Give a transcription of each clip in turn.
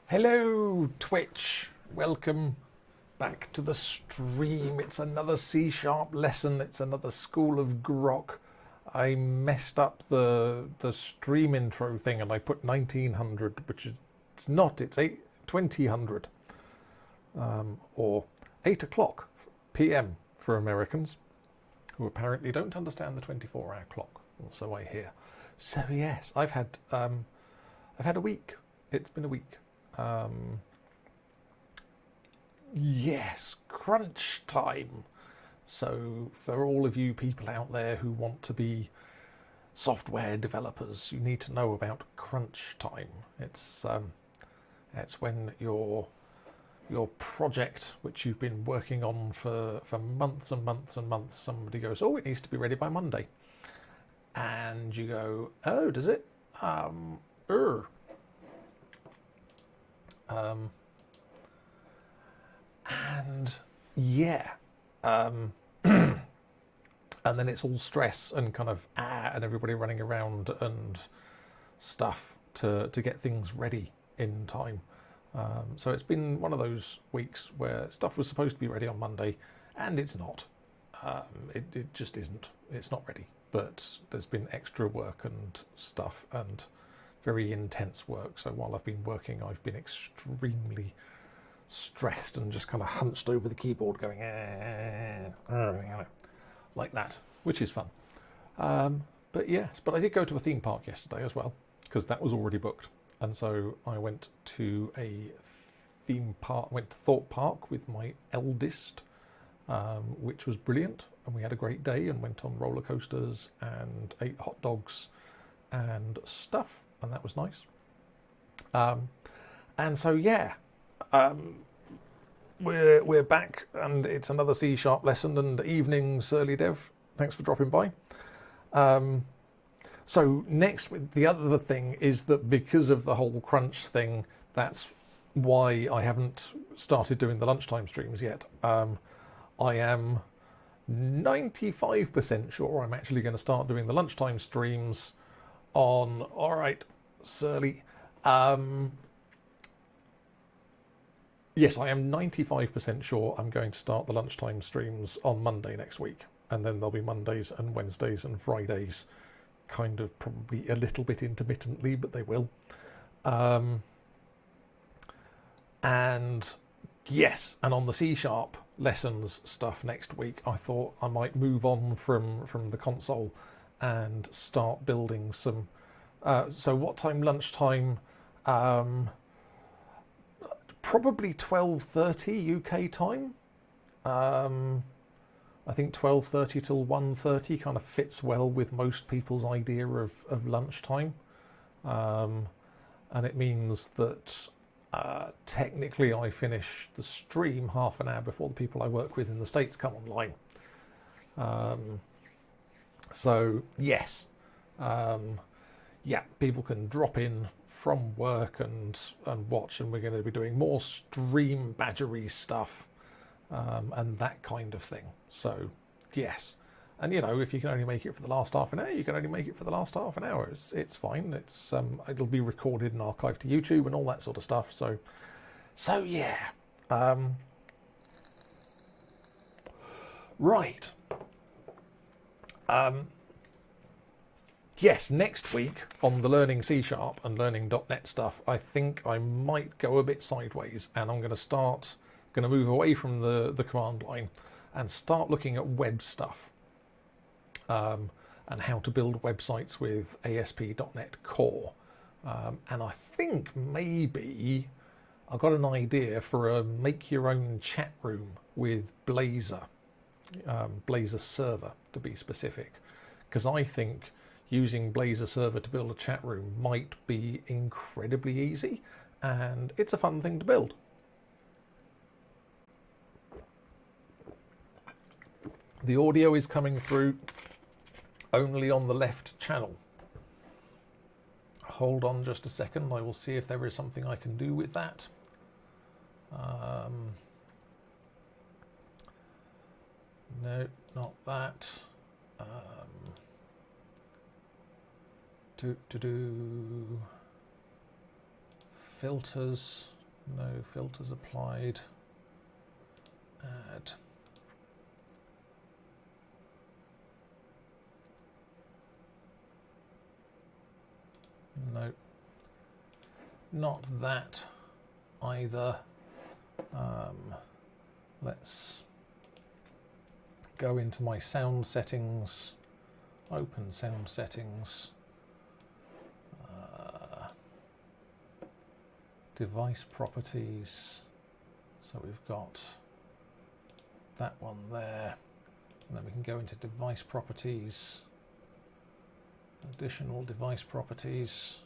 Hello Twitch, welcome back to the stream. It's another C# lesson, it's another School of Grok. I messed up the stream intro thing and I put 1900, which is it's not, it's 2000 or 8 o'clock PM for Americans who apparently don't understand the 24-hour clock, or so I hear. So yes, I've had a week. It's been a week. Yes, crunch time. So for all of you people out there who want to be software developers, you need to know about crunch time. It's when your project, which you've been working on for months and months and months, somebody goes, oh, it needs to be ready by Monday. And you go, oh, does it? And yeah, and then it's all stress and kind of and everybody running around and stuff to get things ready in time. So it's been one of those weeks where stuff was supposed to be ready on Monday and it's not. It just isn't. It's not ready. But there's been extra work and stuff and very intense work. So while I've been working, I've been extremely stressed and just kind of hunched over the keyboard going like that, which is fun. But yes, but I did go to a theme park yesterday as well. because that was already booked. And so I went to a theme park, went to Thorpe Park with my eldest, which was brilliant. And we had a great day and went on roller coasters and ate hot dogs and stuff. And that was nice. And so, yeah, we're back, and it's another C# lesson. And evening, Surly Dev. Thanks for dropping by. So next, the other thing is that because of the whole crunch thing, that's why I haven't started doing the lunchtime streams yet. I am 95% sure I'm actually going to start doing the lunchtime streams on, all right, Surly. Yes, I am 95% sure I'm going to start the lunchtime streams on Monday next week. And then there'll be Mondays and Wednesdays and Fridays, kind of probably a little bit intermittently, but they will. And yes, and on the C# lessons stuff next week, I thought I might move on from the console and start building some. So what time lunchtime? Probably 12:30 UK time. I think 12:30 till 1:30 kind of fits well with most people's idea of lunchtime. And it means that technically I finish the stream half an hour before the people I work with in the States come online. So yes, yeah, people can drop in from work and watch, and we're going to be doing more stream badgery stuff and that kind of thing. So yes, and you know, if you can only make it for the last half an hour, you can only make it for the last half an hour. It's fine. It's it'll be recorded and archived to YouTube and all that sort of stuff. So yeah, right. Yes, next week on the learning C# and learning .NET stuff, I think I might go a bit sideways, and I'm going to move away from the command line and start looking at web stuff, and how to build websites with ASP.NET Core. And I think maybe I've got an idea for a make your own chat room with Blazor, Blazor server to be specific, because I think using Blazor server to build a chat room might be incredibly easy, and it's a fun thing to build. The audio is coming through only on the left channel. Hold on just a second, I will see if there is something I can do with that. No, not that. Filters, no filters applied. Add. No, not that either. Let's go into my sound settings, open sound settings, device properties. So we've got that one there, and then we can go into device properties, additional device properties,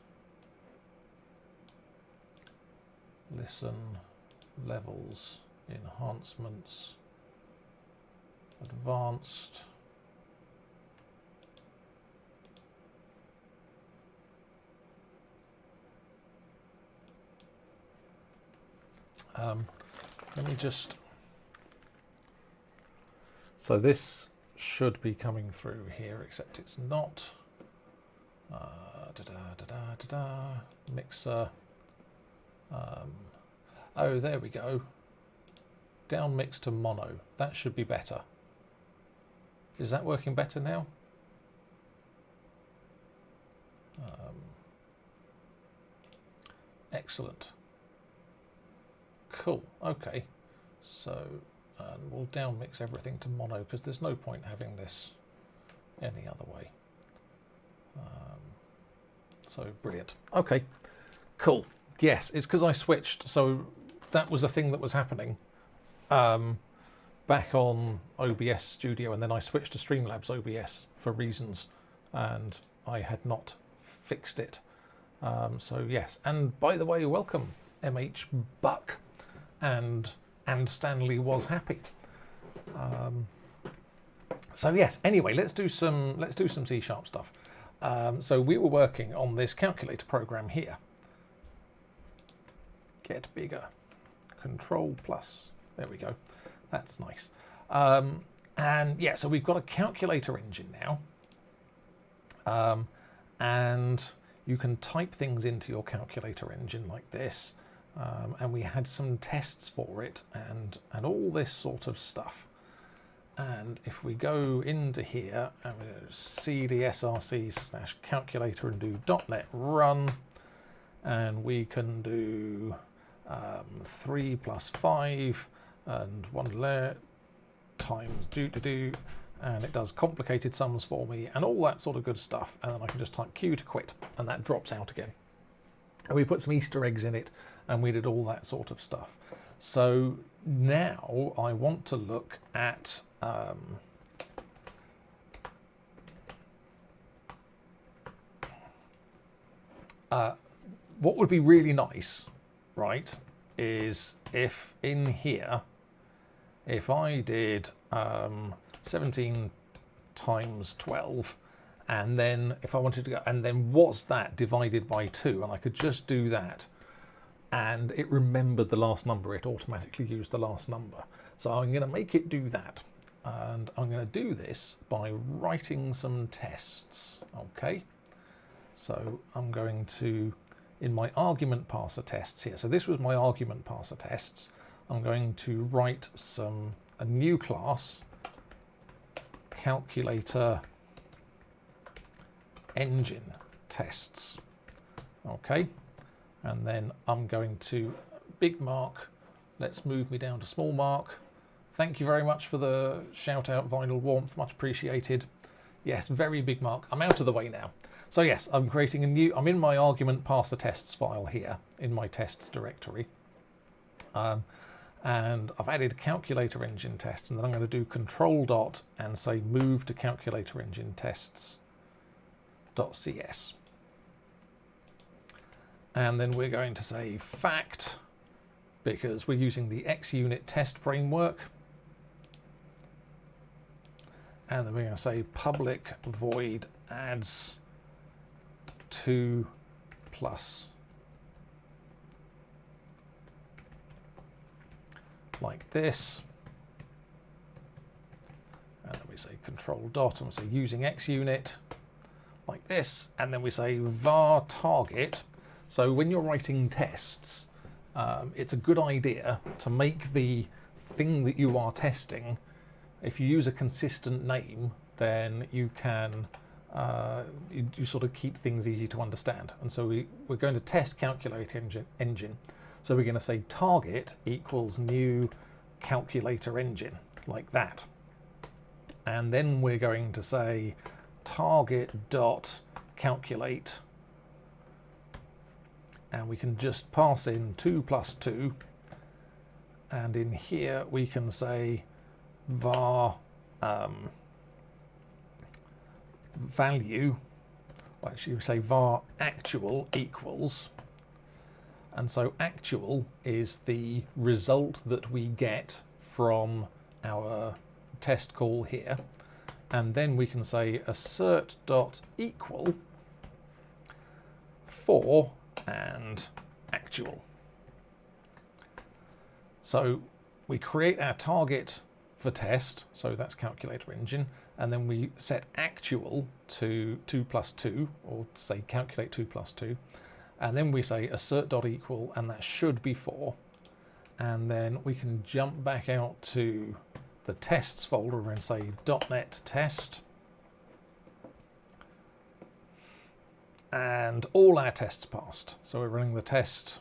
listen, levels, enhancements, advanced, let me just, so this should be coming through here, except it's not. Mixer. Oh, there we go. Down mix to mono. That should be better. Is that working better now? Excellent. Cool. Okay. So we'll down mix everything to mono, because there's no point having this any other way. So brilliant. Okay, cool. Yes, it's because I switched. So that was a thing that was happening back on OBS Studio, and then I switched to Streamlabs OBS for reasons, and I had not fixed it. So yes, and by the way, welcome MH Buck, and Stanley was happy. So yes, anyway, let's do some C# stuff. So we were working on this calculator program here. Get bigger, Control plus. There we go. That's nice. And yeah, so we've got a calculator engine now, and you can type things into your calculator engine like this. And we had some tests for it and all this sort of stuff. And if we go into here and we cd src/calculator and do .NET run, and we can do 3 plus 5 and 1 layer times and it does complicated sums for me and all that sort of good stuff. And then I can just type Q to quit, and that drops out again. And we put some Easter eggs in it, and we did all that sort of stuff. So now I want to look at what would be really nice, right, is if in here, if I did 17 times 12, and then if I wanted to go, and then what's that divided by 2, and I could just do that, and it remembered the last number, it automatically used the last number. So I'm going to make it do that, and I'm going to do this by writing some tests. Okay, so I'm going to, in my argument parser tests here, so this was my argument parser tests, I'm going to write a new class, calculator engine tests. Okay, and then I'm going to big mark, let's move me down to small mark. Thank you very much for the shout out, Vinyl Warmth, much appreciated. Yes, very big mark. I'm out of the way now. So yes, I'm creating a new, I'm in my argument parser tests file here in my tests directory. And I've added calculator engine tests, and then I'm going to do control dot and say move to calculator engine tests .cs. And then we're going to say fact, because we're using the XUnit test framework. And then we're going to say public void adds 2 plus, like this. And then we say control dot, and we say using XUnit, like this. And then we say var target. So when you're writing tests, it's a good idea to make the thing that you are testing, if you use a consistent name, then you can you sort of keep things easy to understand. And so we're going to test calculator engine. So we're going to say target equals new calculator engine, like that. And then we're going to say target dot calculate, and we can just pass in 2 plus 2, and in here we can say var value, well, actually we say var actual equals, and so actual is the result that we get from our test call here, and then we can say assert dot equal for and actual. So we create our target for test, so that's calculator engine, and then we set actual to 2 plus 2, or say calculate 2 plus 2, and then we say assert dot equal, and that should be 4, and then we can jump back out to the tests folder and say .NET test, and all our tests passed. So we're running the test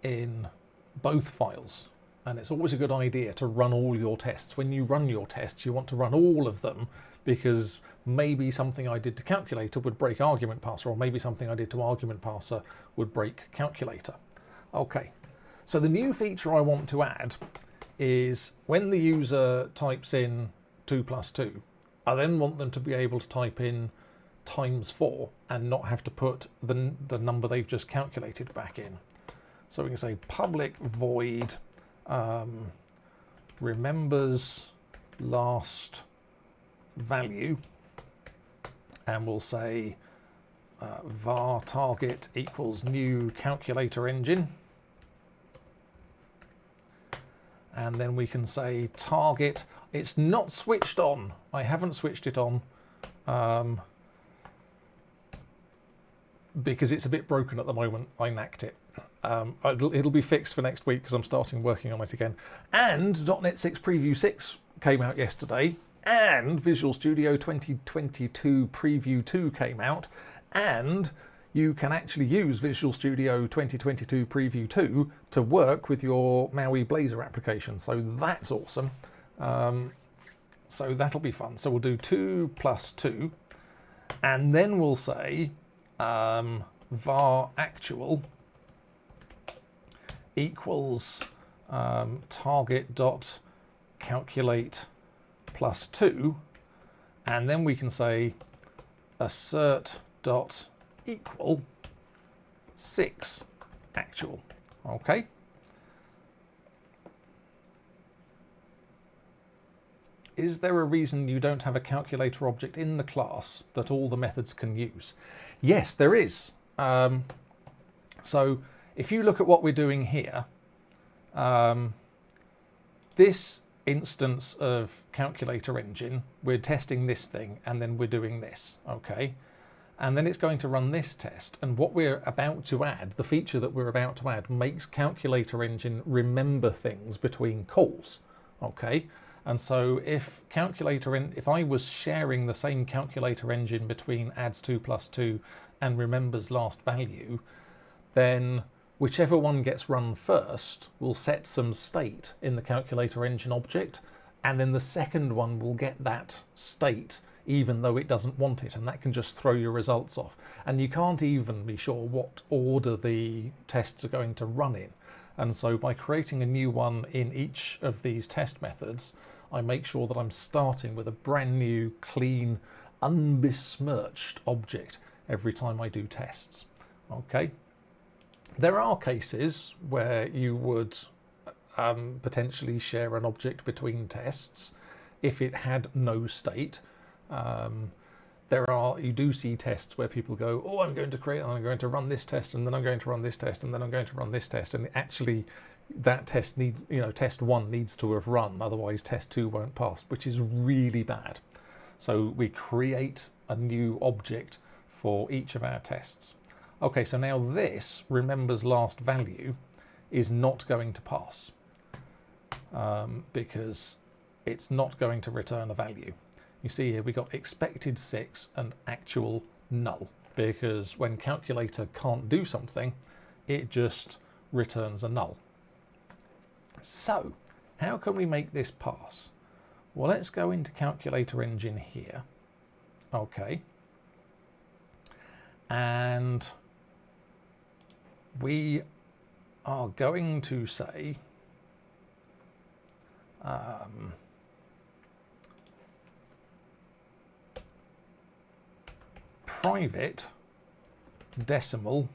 in both files, and it's always a good idea to run all your tests. When you run your tests, you want to run all of them, because maybe something I did to calculator would break argument parser, or maybe something I did to argument parser would break calculator. Okay, so the new feature I want to add is when the user types in 2 plus 2, I then want them to be able to type in times 4 and not have to put the number they've just calculated back in. So we can say public void remembers last value, and we'll say var target equals new calculator engine, and then we can say target, it's not switched on, I haven't switched it on because it's a bit broken at the moment. I knacked it. It'll be fixed for next week because I'm starting working on it again. And .NET 6 Preview 6 came out yesterday, and Visual Studio 2022 Preview 2 came out, and you can actually use Visual Studio 2022 Preview 2 to work with your Maui Blazor application. So that's awesome. So that'll be fun. So we'll do 2 plus 2, and then we'll say var actual equals target dot calculate plus 2, and then we can say assert dot equal 6 actual. Okay. Is there a reason you don't have a calculator object in the class that all the methods can use? Yes, there is. So if you look at what we're doing here, this instance of calculator engine, we're testing this thing, and then we're doing this, okay? And then it's going to run this test. And what we're about to add, the feature that we're about to add, makes calculator engine remember things between calls, okay? And so if I was sharing the same calculator engine between adds 2 plus 2 and remembers last value, then whichever one gets run first will set some state in the calculator engine object, and then the second one will get that state even though it doesn't want it, and that can just throw your results off. And you can't even be sure what order the tests are going to run in. And so by creating a new one in each of these test methods, I make sure that I'm starting with a brand new, clean, unbesmirched object every time I do tests. Okay. There are cases where you would potentially share an object between tests if it had no state. You do see tests where people go, oh, I'm going to create, and I'm going to run this test, and then I'm going to run this test, and then I'm going to run this test, and actually that test needs, test 1 needs to have run, otherwise test 2 won't pass, which is really bad. So we create a new object for each of our tests. Okay, so now this remembers last value is not going to pass because it's not going to return a value. You see here we got expected 6 and actual null, because when calculator can't do something, it just returns a null. So how can we make this pass? Well, let's go into calculator engine here. Okay. And we are going to say private decimal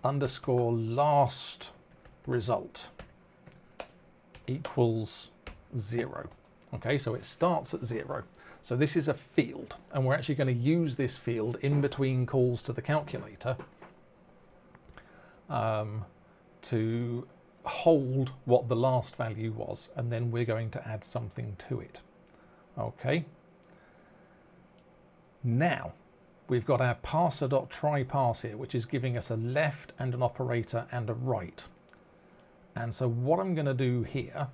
underscore last result equals 0. Okay, so it starts at 0. So this is a field, and we're actually going to use this field in between calls to the calculator to hold what the last value was, and then we're going to add something to it. Okay. Now we've got our parser.tryParse here, which is giving us a left and an operator and a right. And so what I'm going to do here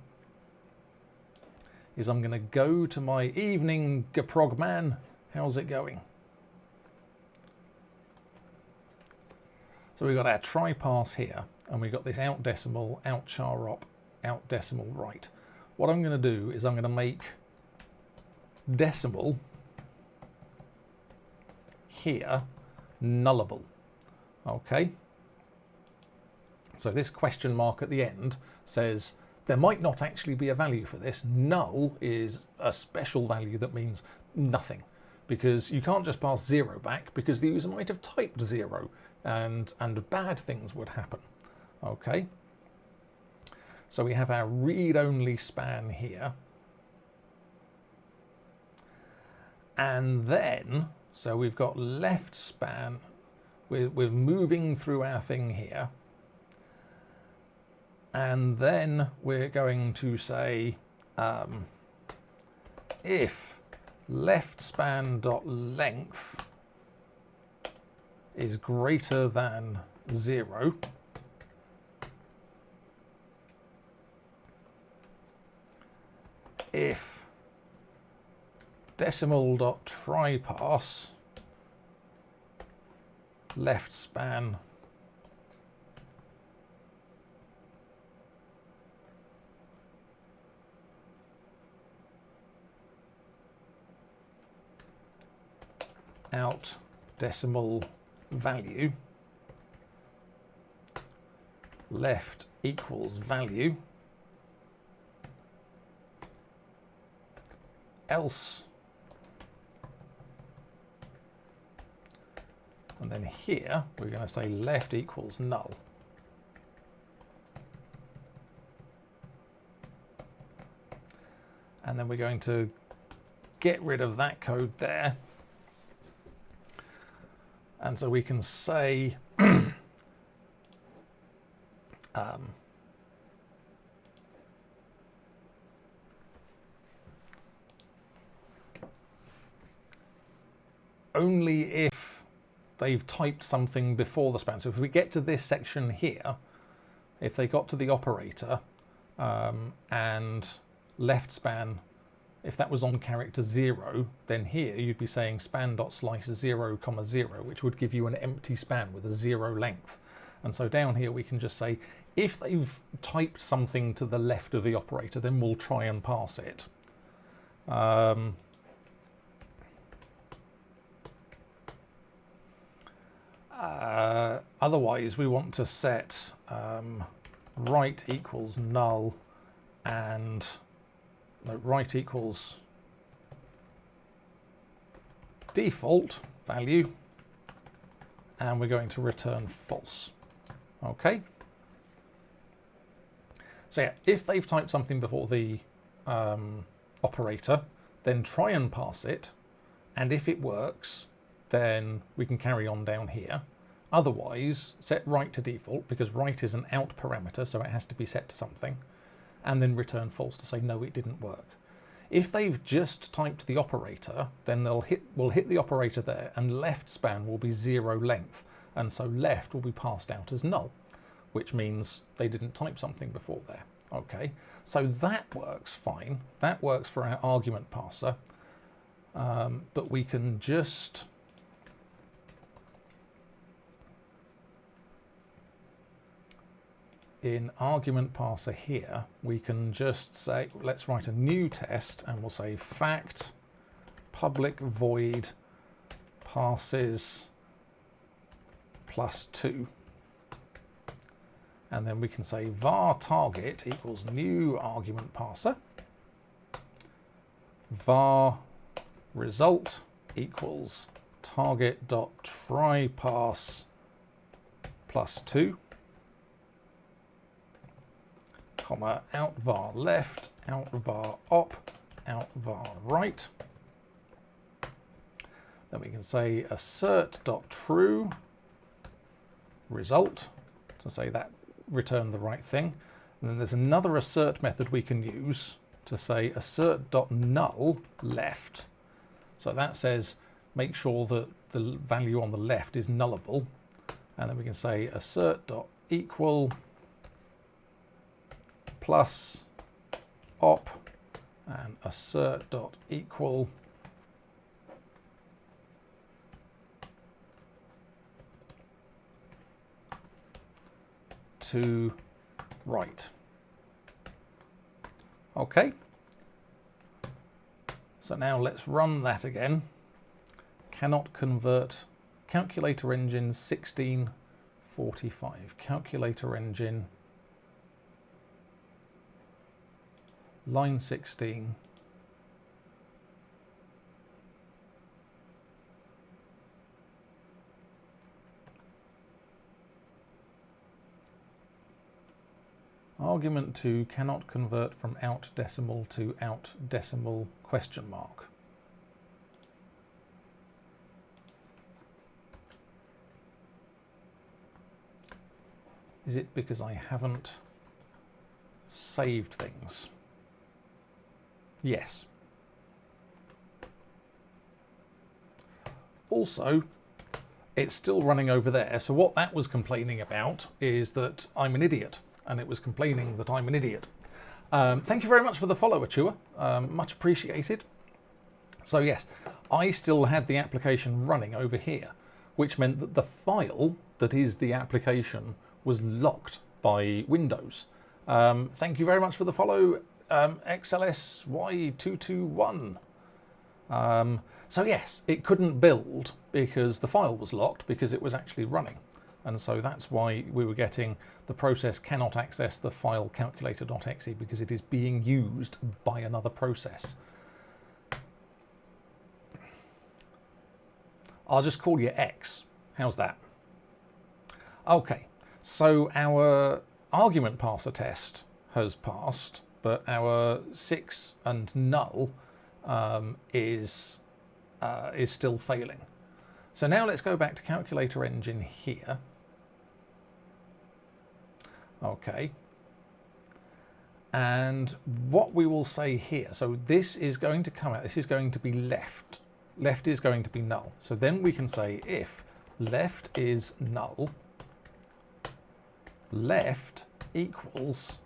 is I'm going to go to my evening Gaprogman. How's it going? So we've got our tryparse here, and we've got this out decimal, out char op, out decimal right. What I'm going to do is I'm going to make decimal here nullable. Okay, so this question mark at the end says there might not actually be a value for this. Null is a special value that means nothing, because you can't just pass 0 back, because the user might have typed 0 and bad things would happen. Okay, so we have our read-only span here, and then so we've got left span. We're moving through our thing here, and then we're going to say if left span dot length is greater than 0, if decimal dot try pass left span out decimal value left equals value, else, and then here we're going to say left equals null. And then we're going to get rid of that code there. And so we can say only if they've typed something before the span. So if we get to this section here, if they got to the operator and left span, if that was on character 0, then here you'd be saying span.slice 0, 0, which would give you an empty span with a 0 length. And so down here we can just say, if they've typed something to the left of the operator, then we'll try and pass it. Otherwise, we want to set right equals null and no, right equals default value, and we're going to return false. Okay. So yeah, if they've typed something before the operator, then try and pass it, and if it works, then we can carry on down here. Otherwise, set right to default, because right is an out parameter, so it has to be set to something, and then return false to say no, it didn't work. If they've just typed the operator, then we'll hit the operator there, and left span will be 0 length, and so left will be passed out as null, which means they didn't type something before there. Okay, so that works fine. That works for our argument parser, but we can just in argument parser here, we can just say, let's write a new test, and we'll say fact public void parses +2. And then we can say var target equals new argument parser, var result equals target.tryParse +2, comma, out var left, out var op, out var right. Then we can say assert.true result to say that return the right thing. And then there's another assert method we can use to say assert.null left. So that says make sure that the value on the left is nullable. And then we can say assert.equal plus op and assert.equal to right. Okay. So now let's run that again. Cannot convert calculator engine 1645. Calculator engine line 16. Argument 2 cannot convert from out decimal to out decimal question mark. Is it because I haven't saved things? Yes. Also, it's still running over there. So what that was complaining about is that I'm an idiot, and it was complaining that I'm an idiot. Thank you very much for the follow, Achua. Much appreciated. So yes, I still had the application running over here, which meant that the file that is the application was locked by Windows. Thank you very much for the follow, XLSY221. So yes, it couldn't build because the file was locked because it was actually running. And so that's why we were getting the process cannot access the file calculator.exe because it is being used by another process. I'll just call you X. How's that? Okay, so our argument parser test has passed, but our 6 and null is still failing. So now let's go back to calculator engine here. Okay. And what we will say here, so this is going to come out, this is going to be left. Left is going to be null. So then we can say if left is null, left equals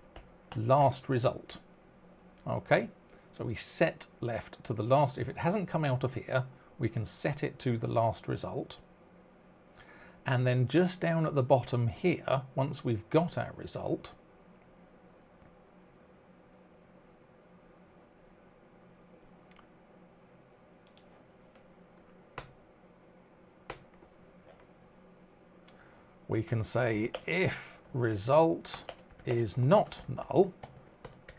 last result. Okay, so we set left to the last. If it hasn't come out of here, we can set it to the last result. And then just down at the bottom here, once we've got our result, we can say if result is not null,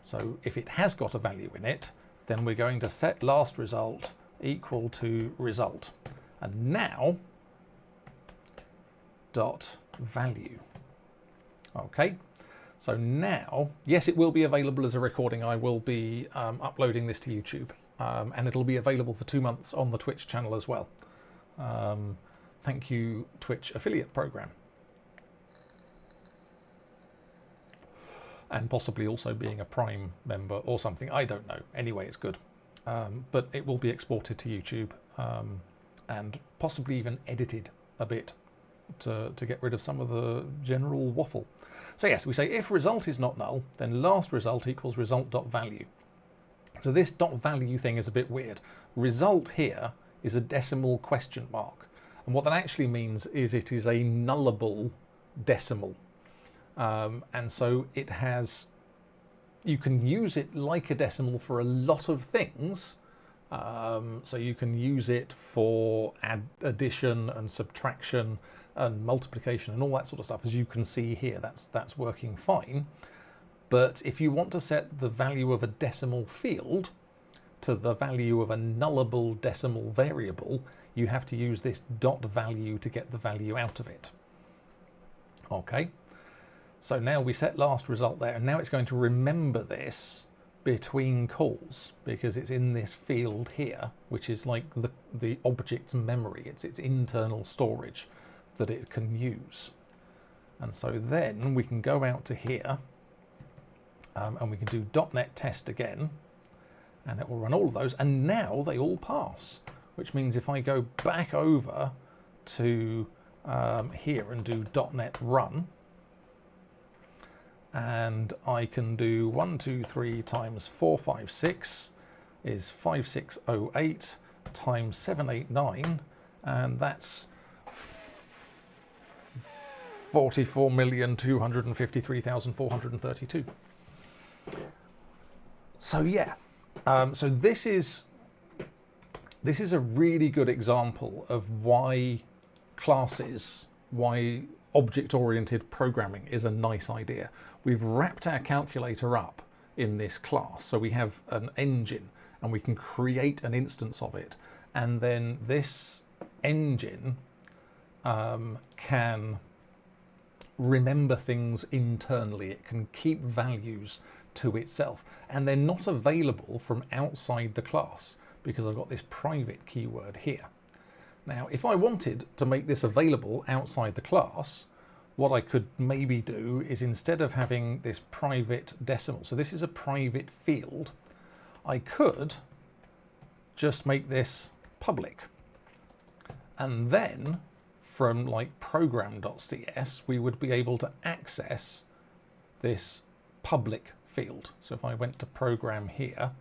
so if it has got a value in it, then we're going to set last result equal to result. And now dot value. Okay, so now, yes, it will be available as a recording. I will be uploading this to YouTube, and it'll be available for 2 months on the Twitch channel as well. Thank you, Twitch affiliate program. And possibly also being a Prime member or something. I don't know. Anyway, it's good. But it will be exported to YouTube and possibly even edited a bit to get rid of some of the general waffle. So yes, we say if result is not null, then last result equals result.value. So this dot value thing is a bit weird. Result here is a decimal question mark. And what that actually means is it is a nullable decimal. And so it has, you can use it like a decimal for a lot of things. So you can use it for addition and subtraction and multiplication and all that sort of stuff. As you can see here, that's working fine. But if you want to set the value of a decimal field to the value of a nullable decimal variable, you have to use this dot value to get the value out of it. Okay. So now we set last result there, and now it's going to remember this between calls because it's in this field here, which is like the object's memory. It's its internal storage that it can use. And so then we can go out to here and we can do .NET test again, and it will run all of those, and now they all pass, which means if I go back over to here and do .NET run, and I can do 1, 2, 3 times 456 is 5608 times 789, and that's 44,253,432. So yeah, so this is this is a really good example of why classes, why object-oriented programming is a nice idea. We've wrapped our calculator up in this class, so we have an engine and we can create an instance of it, and then this engine can remember things internally. It can keep values to itself, and they're not available from outside the class because I've got this private keyword here. Now, if I wanted to make this available outside the class, what I could maybe do is, instead of having this private decimal, so this is a private field, I could just make this public. And then from like program.cs, we would be able to access this public field. So if I went to program here,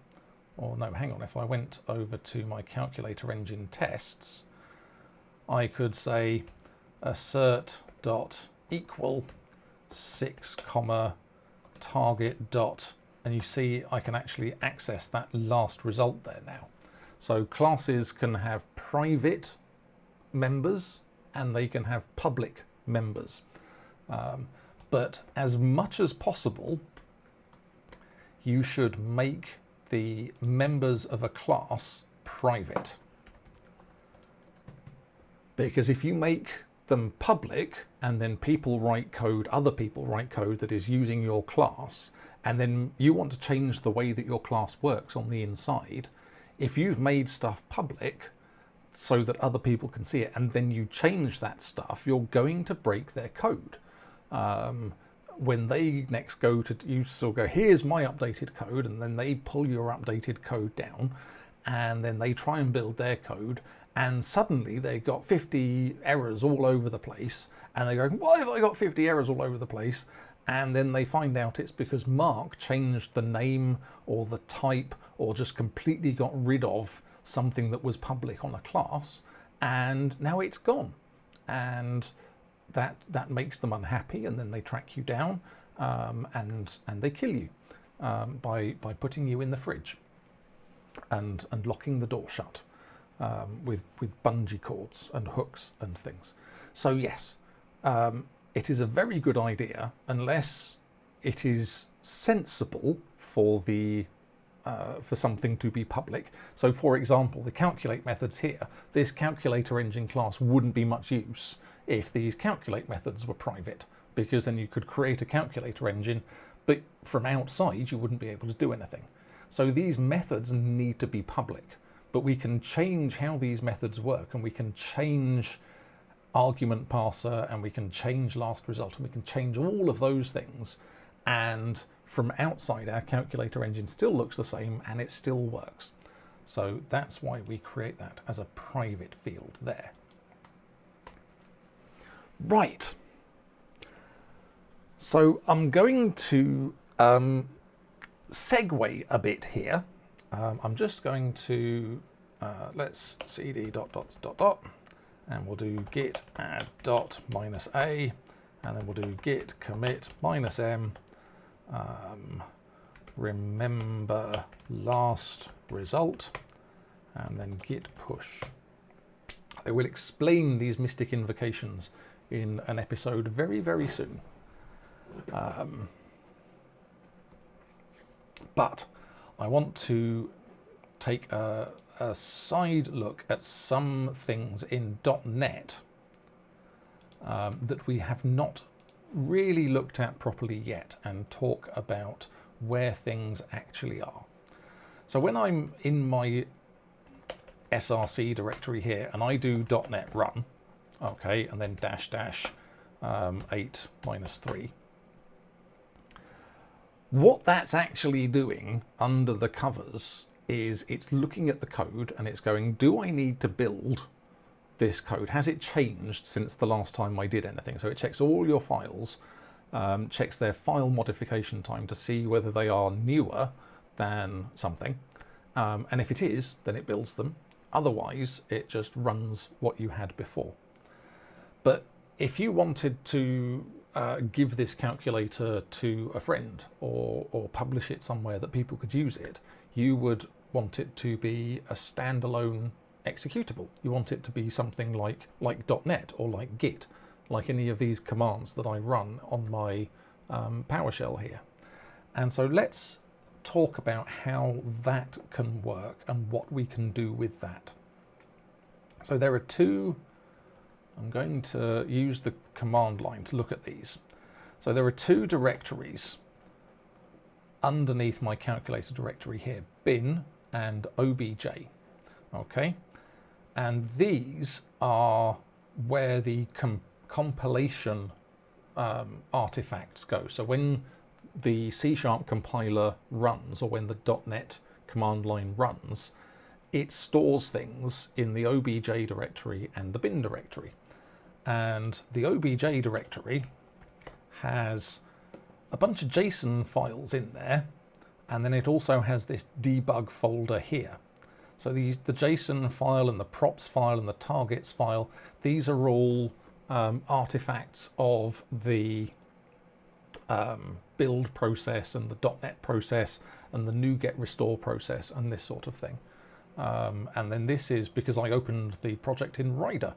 or no, hang on, if I went over to my calculator engine tests, I could say assert dot equal 6 comma target dot, and you see I can actually access that last result there now. So classes can have private members and they can have public members, but as much as possible you should make the members of a class private, because if you make them public and then people write code, other people write code that is using your class, and then you want to change the way that your class works on the inside, if you've made stuff public so that other people can see it and then you change that stuff, you're going to break their code. When they next go to, you still go, here's my updated code, and then they pull your updated code down and then they try and build their code, and suddenly they got 50 errors all over the place, and they go, why have I got 50 errors all over the place? And then they find out it's because Mark changed the name or the type, or just completely got rid of something that was public on a class, and now it's gone. And that makes them unhappy, and then they track you down, and they kill you by putting you in the fridge and locking the door shut with bungee cords and hooks and things. So yes, it is a very good idea unless it is sensible for the for something to be public. So for example, the calculate methods here, this calculator engine class wouldn't be much use if these calculate methods were private, because then you could create a calculator engine, but from outside you wouldn't be able to do anything. So these methods need to be public, but we can change how these methods work, and we can change argument parser, and we can change last result, and we can change all of those things, and from outside our calculator engine still looks the same and it still works. So that's why we create that as a private field there. Right, so I'm going to segue a bit here. I'm just going to let's cd dot dot dot dot, and we'll do git add dot minus a, and then we'll do git commit minus m, remember last result, and then git push. I will explain these mystic invocations in an episode very, very soon. But I want to take a side look at some things in .NET that we have not really looked at properly yet, and talk about where things actually are. So when I'm in my src directory here and I do .NET run, okay, and then dash dash 8 minus 3, what that's actually doing under the covers is it's looking at the code and it's going, do I need to build this code? Has it changed since the last time I did anything? So it checks all your files, checks their file modification time to see whether they are newer than something. And if it is, then it builds them. Otherwise, it just runs what you had before. But if you wanted to give this calculator to a friend, or publish it somewhere that people could use it, you would want it to be a standalone executable. You want it to be something like .NET or like Git, like any of these commands that I run on my PowerShell here. And so let's talk about how that can work and what we can do with that. So there are two, I'm going to use the command line to look at these. So there are two directories underneath my calculator directory here, bin and obj. Okay, and these are where the compilation artifacts go. So when the C# compiler runs, or when the .NET command line runs, it stores things in the obj directory and the bin directory. And the obj directory has a bunch of JSON files in there, and then it also has this debug folder here. So the JSON file and the props file and the targets file, these are all artifacts of the build process and the .NET process and the NuGet restore process and this sort of thing. And then this is because I opened the project in Rider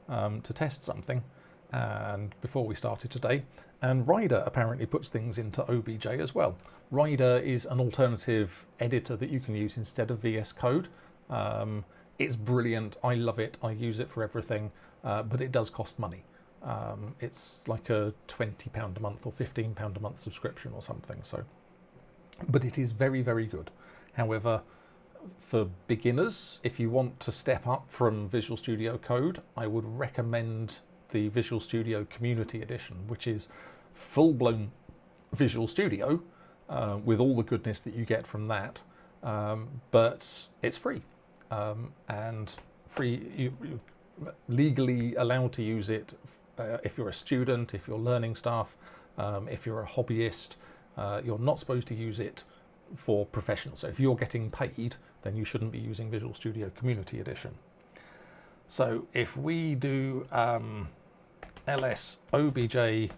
to test something, and before we started today, and Rider apparently puts things into obj as well. Rider is an alternative editor that you can use instead of VS Code. It's brilliant. I love it. I use it for everything, but it does cost money. It's like a £20 a month or £15 a month subscription or something. So, but it is very, very good. However, for beginners, if you want to step up from Visual Studio Code, I would recommend the Visual Studio Community Edition, which is full-blown Visual Studio with all the goodness that you get from that, but it's free. And free, you're legally allowed to use it if you're a student, if you're learning stuff, if you're a hobbyist. You're not supposed to use it for professionals. So if you're getting paid, then you shouldn't be using Visual Studio Community Edition. So if we do ls obj/debug,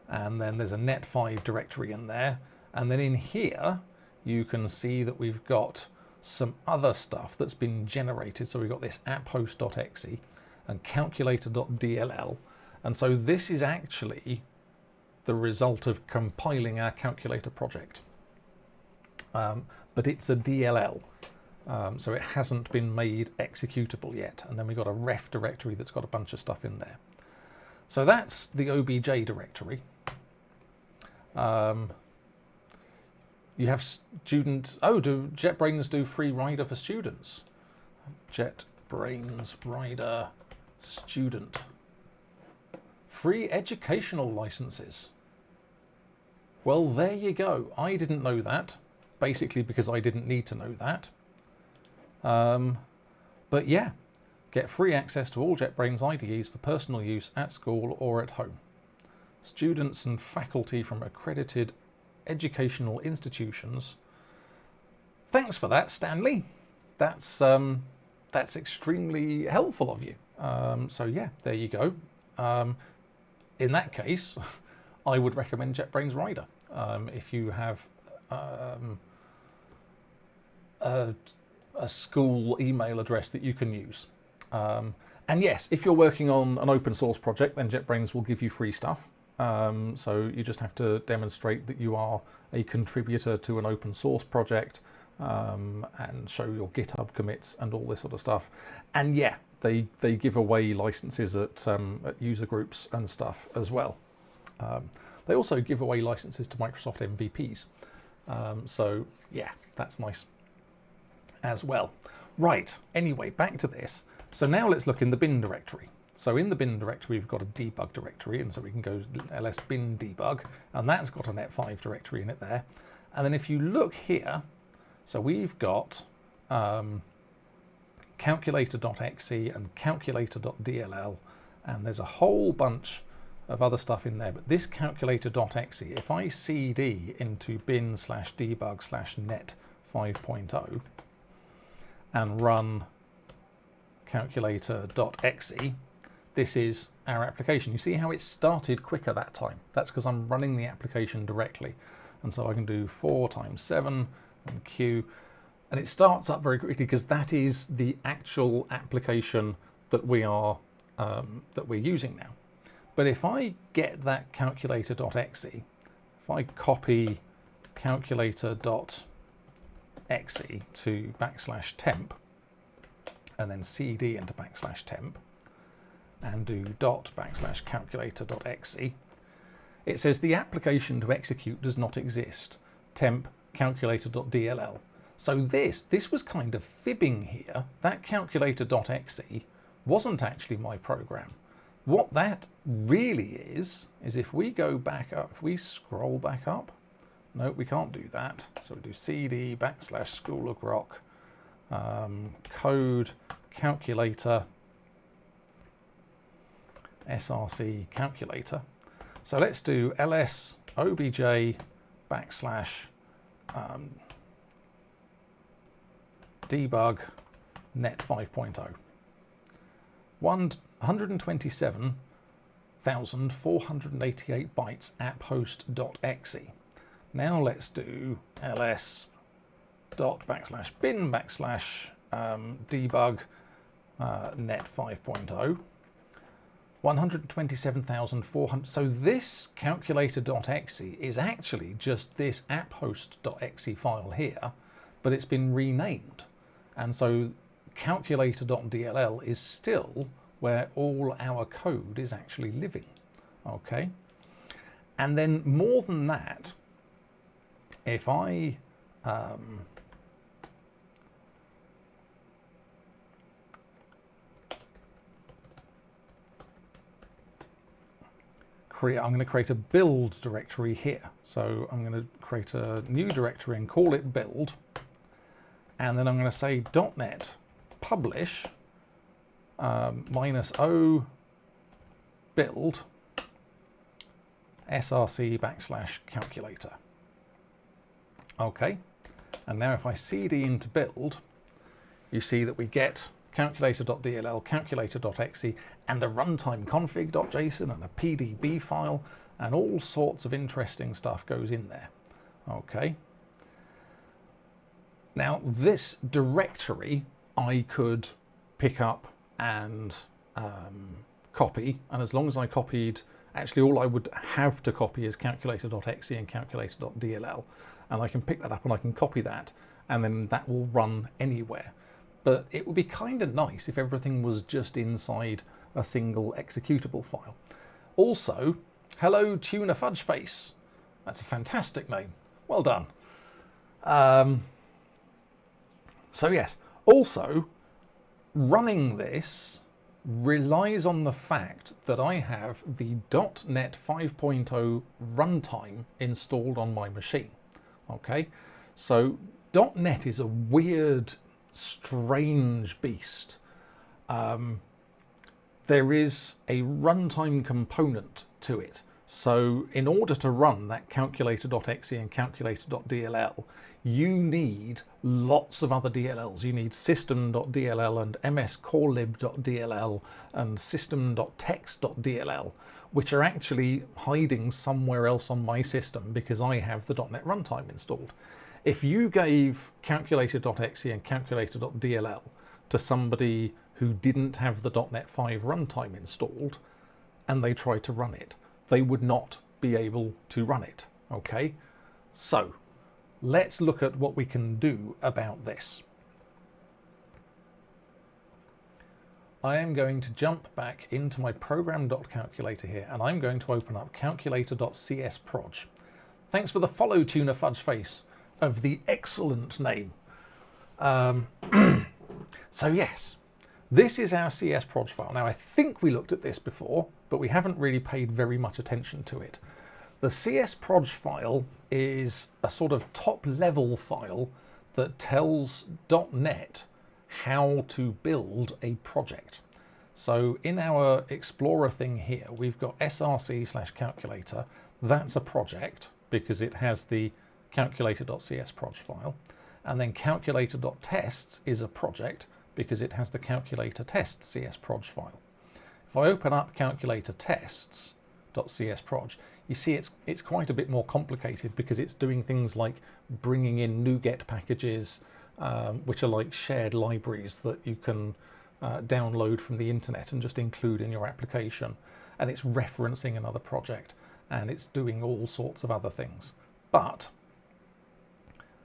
and then there's a net5 directory in there, and then in here you can see that we've got some other stuff that's been generated. So we've got this app-host.exe and calculator.dll, and so this is actually the result of compiling our calculator project, but it's a DLL, so it hasn't been made executable yet. And then we've got a ref directory that's got a bunch of stuff in there. So that's the obj directory. You have student, do JetBrains do free Rider for students? JetBrains Rider student. Free educational licenses. Well, there you go. I didn't know that, basically because I didn't need to know that. But yeah, get free access to all JetBrains IDEs for personal use at school or at home. Students and faculty from accredited educational institutions. Thanks for that, Stanley. That's extremely helpful of you. So yeah, there you go. In that case, I would recommend JetBrains Rider if you have a school email address that you can use. And yes, if you're working on an open source project, then JetBrains will give you free stuff. So you just have to demonstrate that you are a contributor to an open source project and show your GitHub commits and all this sort of stuff. And yeah, they give away licenses at user groups and stuff as well. They also give away licenses to Microsoft MVPs. So yeah, that's nice as well. Right, anyway, back to this. So now let's look in the bin directory. So in the bin directory, we've got a debug directory, and so we can go ls bin debug, and that's got a net5 directory in it there. And then if you look here, so we've got calculator.exe and calculator.dll, and there's a whole bunch of other stuff in there. But this calculator.exe, if I cd into bin/debug/net 5.0 and run calculator.exe, this is our application. You see how it started quicker that time? That's because I'm running the application directly. And so I can do 4 times 7 and Q. And it starts up very quickly because that is the actual application that we're using now. But if I get that calculator.exe, if I copy calculator.exe to \temp and then cd into \temp and do ./calculator.exe, it says the application to execute does not exist. Temp calculator.dll. So this was kind of fibbing here. That calculator.exe wasn't actually my program. What that really is if we go back up, if we scroll back up, no, we can't do that. So we do cd \school of Grok, code calculator, src calculator. So let's do ls obj /debug net 5.0. 127,488 bytes app host.exe. Now let's do ls /bin /debug net 5.0. 127,400. So this calculator.exe is actually just this app host.exe file here, but it's been renamed. And so calculator.dll is still where all our code is actually living. Okay. And then more than that, if I I'm going to create a build directory here. So I'm going to create a new directory and call it build. And then I'm going to say .NET publish -o build src \calculator. Okay. And now if I cd into build, you see that we get calculator.dll, calculator.exe, and a runtime config.json and a PDB file, and all sorts of interesting stuff goes in there. Okay. Now this directory I could pick up and copy, and as long as I copied, actually all I would have to copy is calculator.exe and calculator.dll, and I can pick that up and I can copy that, and then that will run anywhere. But it would be kind of nice if everything was just inside a single executable file. Also, hello Tuna Fudge Face. That's a fantastic name. Well done. So yes, also running this relies on the fact that I have the .NET 5.0 runtime installed on my machine. Okay, so .NET is a weird, strange beast. There is a runtime component to it. So in order to run that calculator.exe and calculator.dll, you need lots of other DLLs. You need system.dll and mscorelib.dll and system.text.dll, which are actually hiding somewhere else on my system because I have the .NET runtime installed. If you gave calculator.exe and calculator.dll to somebody who didn't have the .NET 5 runtime installed and they tried to run it, they would not be able to run it. Okay, so let's look at what we can do about this. I am going to jump back into my program.calculator here, and I'm going to open up calculator.csproj. Thanks for the follow, Tuna Fudge Face, of the excellent name. So yes, this is our csproj file. Now I think we looked at this before, but we haven't really paid very much attention to it. The csproj file is a sort of top-level file that tells .NET how to build a project. So in our Explorer thing here, we've got src/calculator. That's a project because it has the calculator.csproj file. And then calculator.tests is a project because it has the calculator tests csproj file. If I open up calculator tests.csproj, you see it's quite a bit more complicated because it's doing things like bringing in NuGet packages, which are like shared libraries that you can download from the internet and just include in your application. And it's referencing another project, and it's doing all sorts of other things. But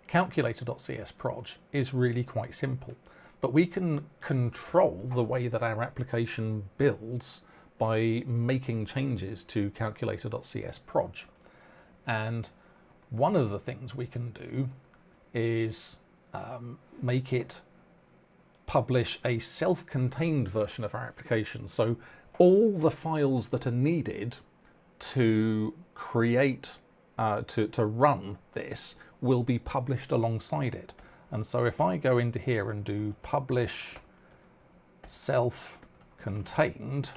calculator.csproj is really quite simple. But we can control the way that our application builds by making changes to calculator.csproj. And one of the things we can do is make it publish a self-contained version of our application. So all the files that are needed to create, to run this will be published alongside it. And so if I go into here and do publish self-contained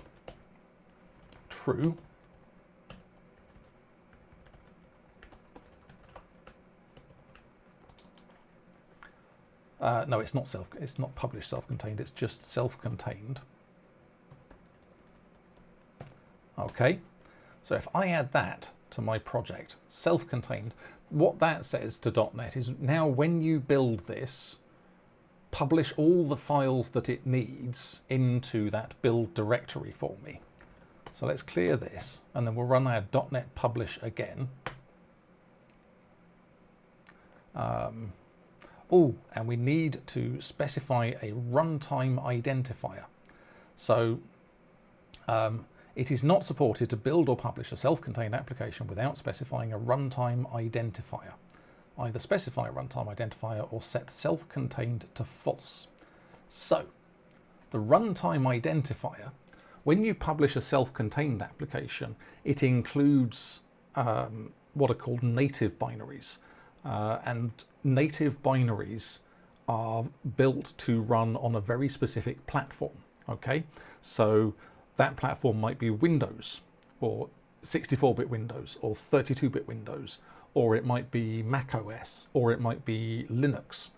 true, no, it's not published self-contained, it's just self-contained. Okay, so if I add that to my project, self-contained, what that says to .NET is now when you build this, publish all the files that it needs into that build directory for me. So let's clear this, and then we'll run our .NET publish again. Oh, and we need to specify a runtime identifier. So it is not supported to build or publish a self-contained application without specifying a runtime identifier. Either specify a runtime identifier or set self-contained to false. So the runtime identifier, when you publish a self-contained application, it includes what are called native binaries. And native binaries are built to run on a very specific platform. Okay, so that platform might be Windows, or 64-bit Windows, or 32-bit Windows, or it might be Mac OS, or it might be Linux.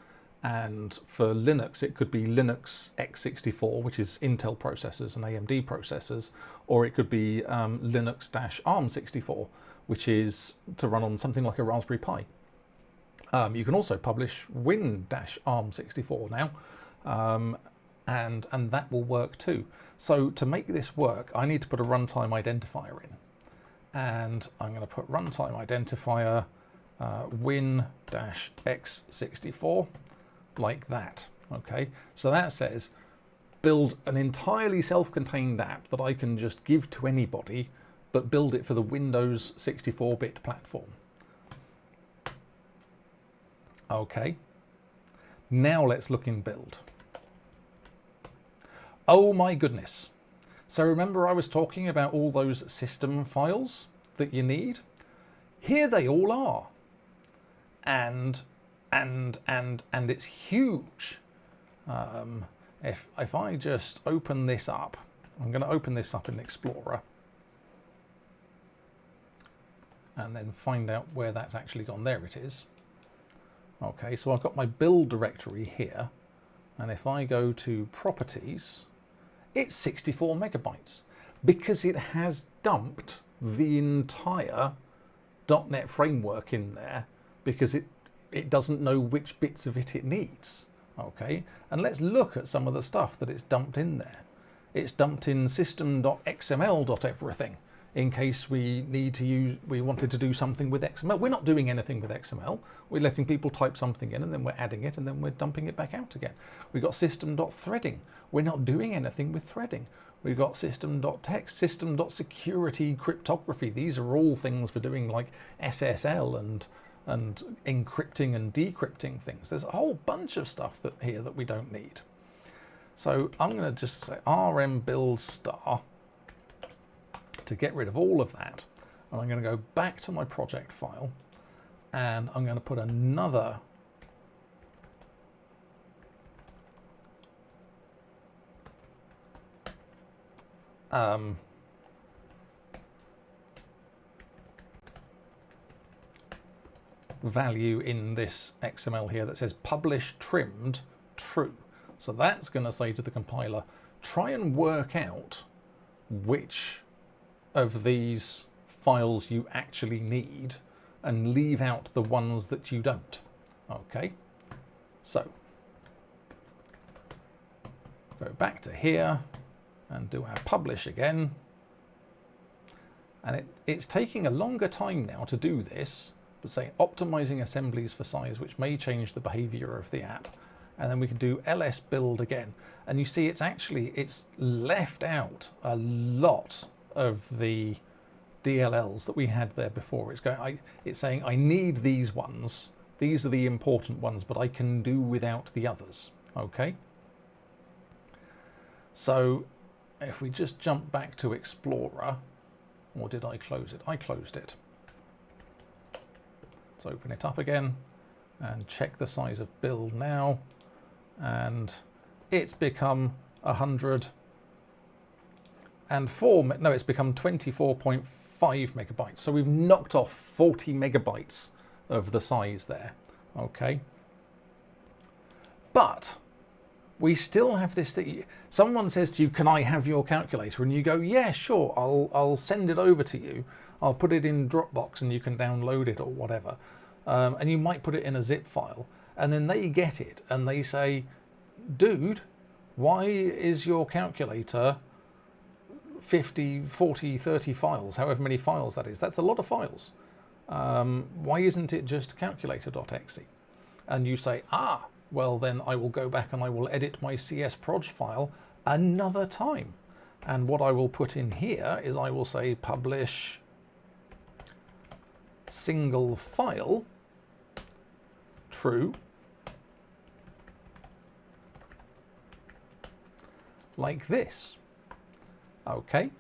And for Linux, it could be Linux x64, which is Intel processors and AMD processors, or it could be Linux-ARM64, which is to run on something like a Raspberry Pi. You can also publish Win-ARM64 now, and that will work too. So to make this work, I need to put a runtime identifier in. And I'm going to put runtime identifier Win-x64 like that. Okay, so that says build an entirely self-contained app that I can just give to anybody, but build it for the Windows 64-bit platform. Okay, now let's look in build. Oh my goodness. So remember I was talking about all those system files that you need? Here they all are. And it's huge. If I just open this up, I'm going to open this up in Explorer and then find out where that's actually gone. There it is. Okay, so I've got my build directory here, and if I go to properties, it's 64 megabytes because it has dumped the entire .NET framework in there because it doesn't know which bits of it needs. Okay, and let's look at some of the stuff that it's dumped in there. It's dumped in system.xml.everything in case we wanted to do something with XML. We're not doing anything with XML. We're letting people type something in and then we're adding it and then we're dumping it back out again. We've got system.threading. We're not doing anything with threading. We've got system.text, system.security, cryptography. These are all things for doing like SSL and encrypting and decrypting things. There's a whole bunch of stuff here that we don't need. So I'm going to just say rm build star to get rid of all of that. And I'm going to go back to my project file and I'm going to put another value in this XML here that says publish trimmed true. So that's going to say to the compiler, try and work out which of these files you actually need and leave out the ones that you don't. Okay, so Go back to here and do our publish again. And it's taking a longer time now to do this, but say optimizing assemblies for size, which may change the behavior of the app. And then we can do ls build again. And you see it's left out a lot of the DLLs that we had there before. It's saying I need these ones. These are the important ones, but I can do without the others. Okay. So if we just jump back to Explorer, or did I close it? I closed it. Let's open it up again and check the size of build now. And it's become 104, no, it's become 24.5 megabytes. So we've knocked off 40 megabytes of the size there, okay? But we still have this thing. Someone says to you, can I have your calculator? And you go, yeah, sure, I'll send it over to you. I'll put it in Dropbox and you can download it or whatever. And you might put it in a zip file. And then they get it and they say, dude, why is your calculator 50, 40, 30 files, however many files that is? That's a lot of files. Why isn't it just calculator.exe? And you say, well, then I will go back and I will edit my csproj file another time. And what I will put in here is I will say publish single file true, like this. Okay.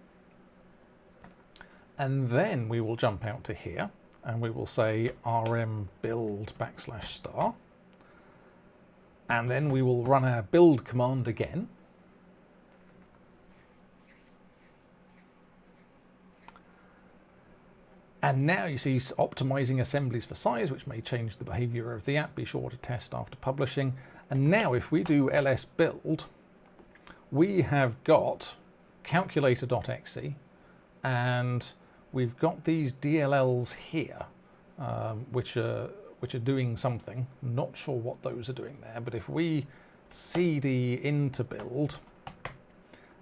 And then we will jump out to here and we will say rm build \*. And then we will run our build command again. And now you see optimizing assemblies for size, which may change the behavior of the app. Be sure to test after publishing. And now if we do ls build, we have got calculator.exe and we've got these DLLs here, which are doing something. Not sure what those are doing there, but if we cd into build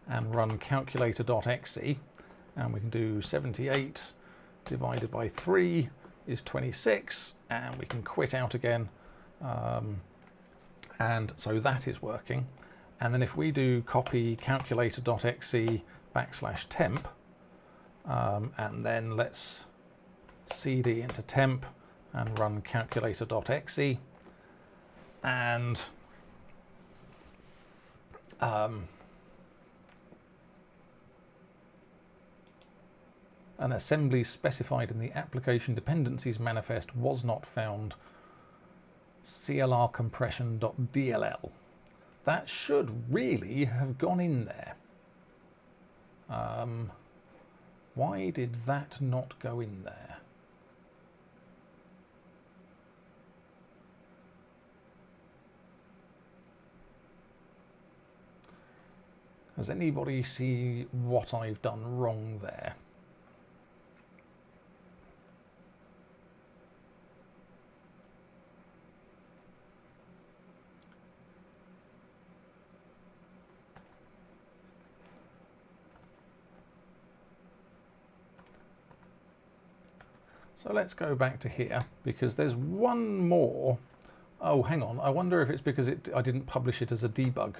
and run calculator.exe, and we can do 78 divided by 3 is 26, and we can quit out again. And so that is working. And then if we do copy calculator.exe \temp, and then let's cd into temp and run calculator.exe, and an assembly specified in the application dependencies manifest was not found, clr compression.dll. That should really have gone in there. Why did that not go in there? Does anybody see what I've done wrong there? So let's go back to here, because there's one more. Oh, hang on. I wonder if it's because I didn't publish it as a debug.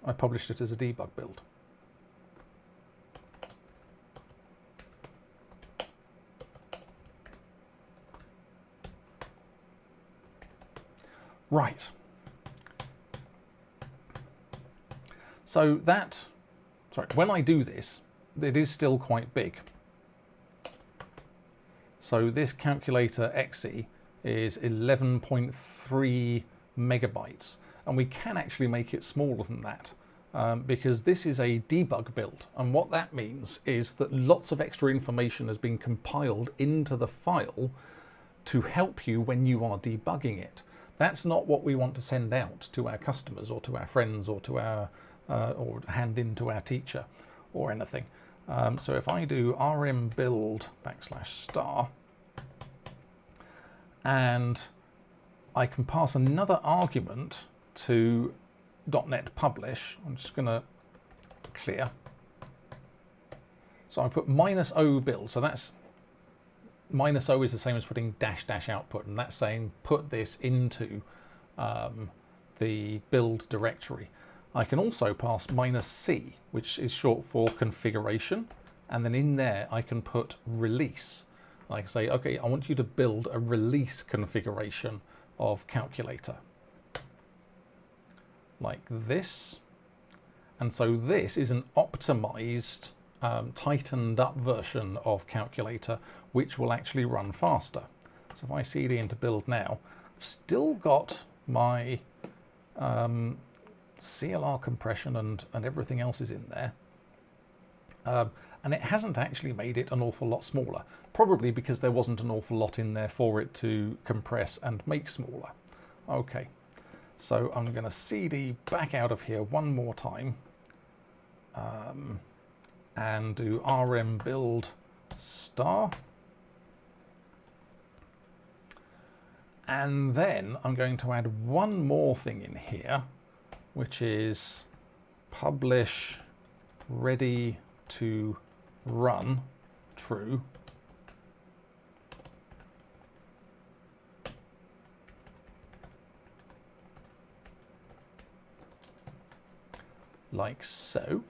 I published it as a debug build. Right. So that, sorry, when I do this, it is still quite big. So this calculator exe is 11.3 megabytes, and we can actually make it smaller than that because this is a debug build. And what that means is that lots of extra information has been compiled into the file to help you when you are debugging it. That's not what we want to send out to our customers or to our friends or to our or hand in to our teacher or anything. So if I do rm build \*, and I can pass another argument to .NET publish, I'm just going to clear. So I put -o build, so that's -o is the same as putting -- output, and that's saying put this into the build directory. I can also pass -c, which is short for configuration, and then in there I can put release. I can say, okay, I want you to build a release configuration of calculator, like this. And so this is an optimized, tightened up version of calculator, which will actually run faster. So if I cd into build now, I've still got my CLR compression and everything else is in there. And it hasn't actually made it an awful lot smaller, probably because there wasn't an awful lot in there for it to compress and make smaller. Okay, so I'm going to cd back out of here one more time and do rm build star. And then I'm going to add one more thing in here, which is publish ready to run true. Like so.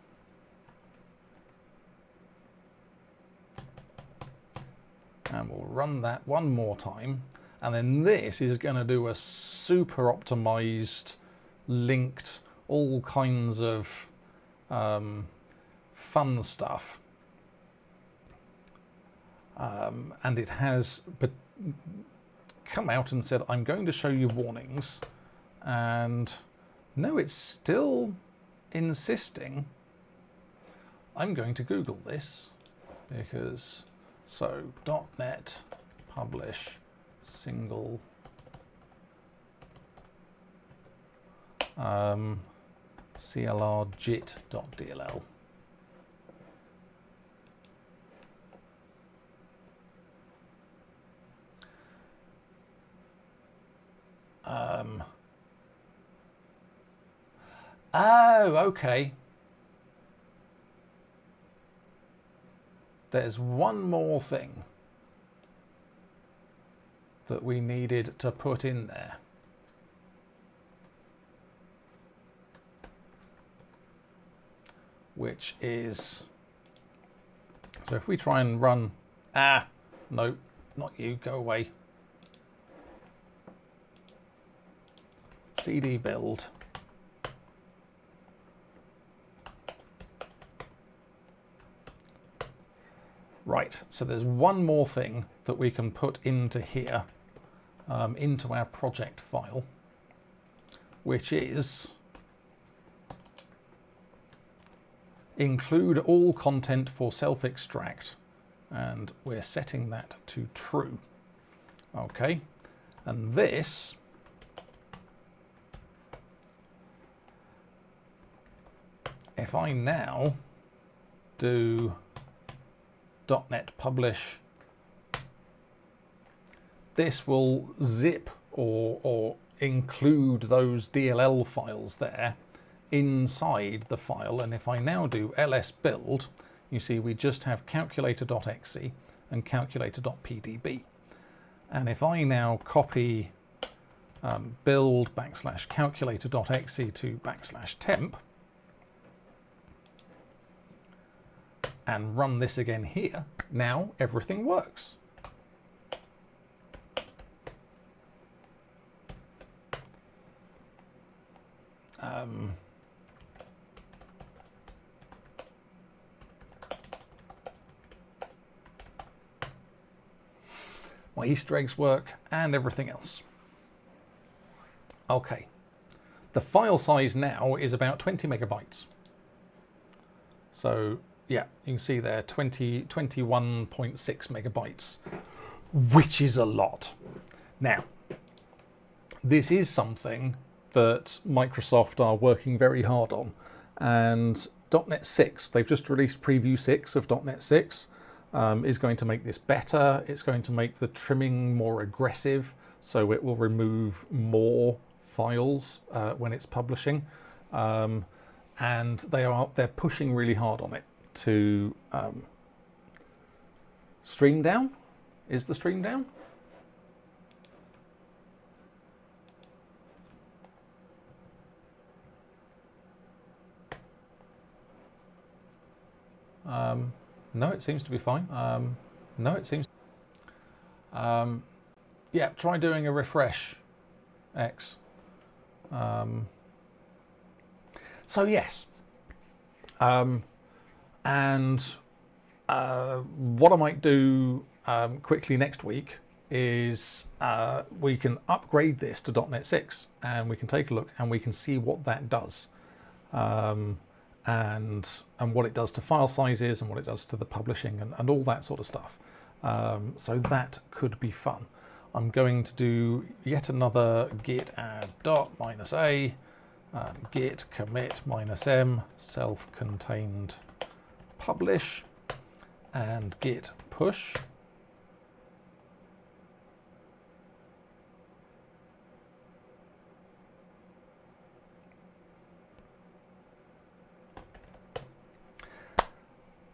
And we'll run that one more time. And then this is going to do a super optimized, linked, all kinds of fun stuff. And it has come out and said, I'm going to show you warnings. And no, it's still insisting. I'm going to Google this because, so .NET publish single clr.jit.dll. Oh, okay. There's one more thing that we needed to put in there. Which is, so if we try and run, no, not you, go away. cd build. Right, so there's one more thing that we can put into here, into our project file, which is include all content for self-extract, and we're setting that to true. Okay, and this if I now do .NET publish, this will zip or include those DLL files there inside the file. And if I now do ls build, you see we just have calculator.exe and calculator.pdb. And if I now copy build \calculator.exe to \temp and run this again here, now everything works. My Easter eggs work and everything else. Okay, the file size now is about 20 megabytes. So yeah, you can see there 21.6 megabytes, which is a lot. Now, this is something that Microsoft are working very hard on, and .NET 6, they've just released preview 6 of .NET 6, is going to make this better. It's going to make the trimming more aggressive, so it will remove more files when it's publishing. and they're pushing really hard on it to stream down. Is the stream down? No, it seems to be fine. No, it seems. Yeah, try doing a refresh, X. So yes, and what I might do quickly next week is we can upgrade this to .NET 6, and we can take a look and we can see what that does. And what it does to file sizes and what it does to the publishing and all that sort of stuff. So that could be fun. I'm going to do yet another git add dot -a, git commit -m, self-contained publish, and git push.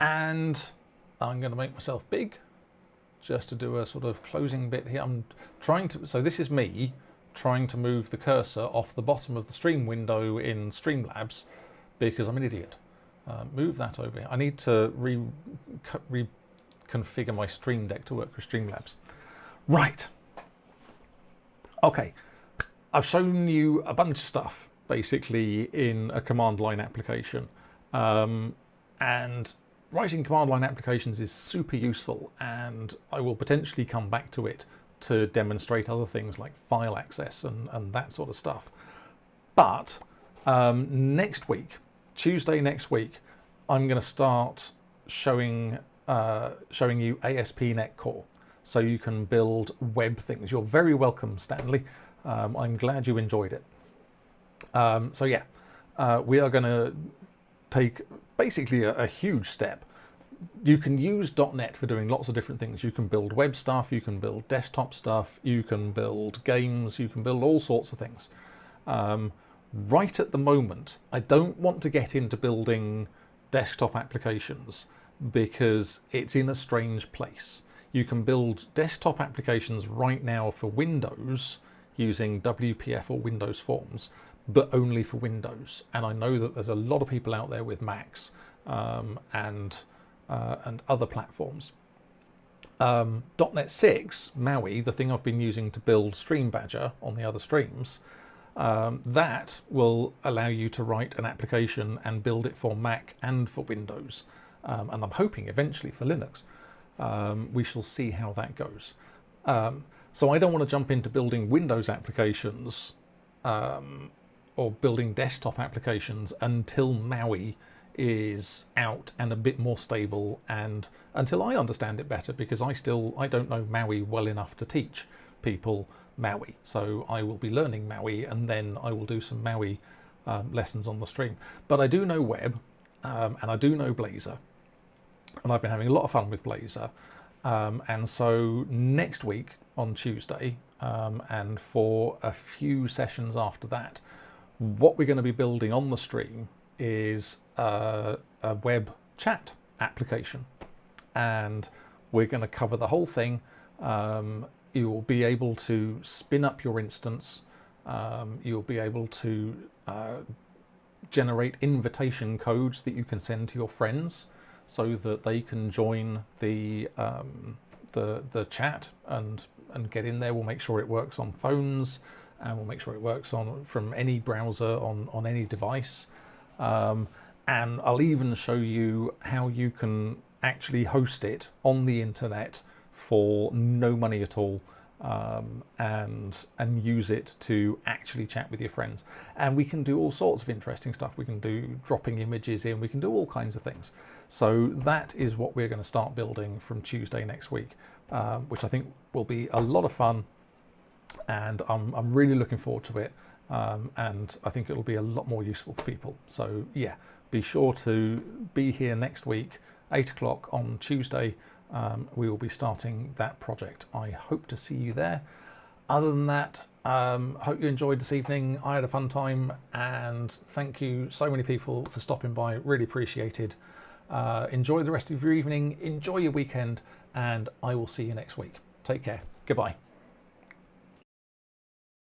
And I'm going to make myself big just to do a sort of closing bit here. I'm trying to, so this is me trying to move the cursor off the bottom of the stream window in Streamlabs because I'm an idiot. Move that over here. I need to reconfigure my Stream Deck to work with Streamlabs. Right. Okay. I've shown you a bunch of stuff basically in a command line application. And writing command line applications is super useful, and I will potentially come back to it to demonstrate other things like file access and that sort of stuff. But next week, Tuesday next week, I'm going to start showing you ASP.NET Core, so you can build web things. You're very welcome, Stanley. I'm glad you enjoyed it. So yeah, we are going to take basically a huge step. You can use .NET for doing lots of different things. You can build web stuff, you can build desktop stuff, you can build games, you can build all sorts of things. Right at the moment, I don't want to get into building desktop applications because it's in a strange place. You can build desktop applications right now for Windows using WPF or Windows Forms, but only for Windows. And I know that there's a lot of people out there with Macs and other platforms. .NET 6, MAUI, the thing I've been using to build Stream Badger on the other streams, that will allow you to write an application and build it for Mac and for Windows. And I'm hoping eventually for Linux. We shall see how that goes. So I don't want to jump into building Windows applications or building desktop applications until MAUI is out and a bit more stable, and until I understand it better, because I don't know MAUI well enough to teach people MAUI. So I will be learning MAUI, and then I will do some MAUI lessons on the stream. But I do know web, and I do know Blazor, and I've been having a lot of fun with Blazor. And so next week on Tuesday, and for a few sessions after that, what we're going to be building on the stream is a web chat application, and we're going to cover the whole thing. You will be able to spin up your instance. You'll be able to generate invitation codes that you can send to your friends so that they can join the chat and get in there. We'll make sure it works on phones, and we'll make sure it works from any browser on any device. And I'll even show you how you can actually host it on the internet for no money at all, and use it to actually chat with your friends. And we can do all sorts of interesting stuff. We can do dropping images in, we can do all kinds of things. So that is what we're going to start building from Tuesday next week, which I think will be a lot of fun, and I'm really looking forward to it. And I think it'll be a lot more useful for people. So yeah, be sure to be here next week, 8 o'clock on Tuesday. We will be starting that project. I hope to see you there. Other than that, Hope you enjoyed this evening. I had a fun time, and thank you so many people for stopping by. Really appreciated. Enjoy the rest of your evening, enjoy your weekend, and I will see you next week. Take care. Goodbye.